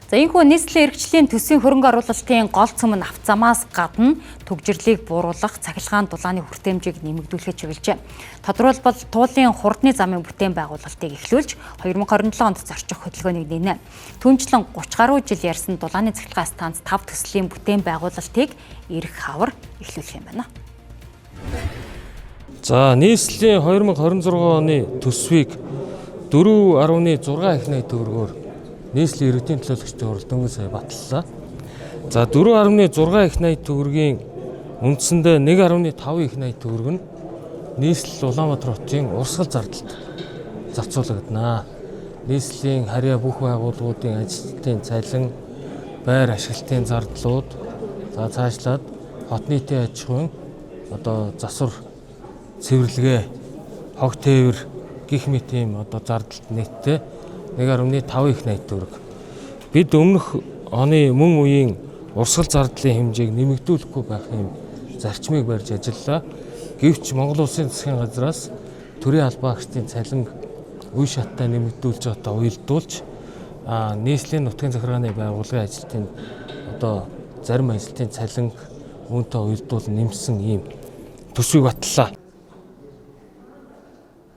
За энэхүү нийслэлийн эрхчлийн төсвийн хөрөнгө оруулалтын гол цөм нь авт замаас гадна түгжирлийг бууруулах, цахилгаан дулааны хүртээмжийг нэмэгдүүлэхэд чиглэжээ. Тодорхойлбол туулын хурдны замын бүтээн байгуулалтыг эхлүүлж 2027 онд зорчих хөдөлгөөнийг нийнэ. Түүнчлэн 30 гаруй жил ярьсан дулааны цахилгаан станц 5 төслийн бүтээн байгуулалтыг эрх хавар эхлүүлэх юм байна. За нийслэлийн 2026 оны төсвийг 4.6 их найт төгрөгөөр нийслэлийн иргэдийн төлөөлөгчдийн хурал дөнгөж сая баталлаа. За 4.6 их найт төгрөгийн үндсэндээ 1.5 их найт төгрөг нь нийслэл Улаанбаатар хотын урсгал зардалд зарцуулагдана. Нийслэлийн харьяа бүх байгууллагуудын ажилтнуудын цалин, байр ашиглалтын зардлууд, за цаашлаад хот нийтийн аж ахуйн засвар, цэвэрлэгээ, хог тээвэр гэх мэт ийм зардалд нийтдээ 1.5 их найт төгрөг. Бид өмнөх оны мөн үеийн урсгал зардлын хэмжээг нэмэгдүүлэхгүй байх юм зарчмыг барьж ажиллалаа. Гэвч Монгол Улсын засгийн газраас төрийн албаагчдын цалин үе шаттай нэмэгдүүлж байгаатай уялдуулж нийслэлийн нутгийн захиргааны байгууллагын ажилтны зарим ажилтны цалин үүнтэй уялдуул нэмсэн ийм төсвийг батллаа.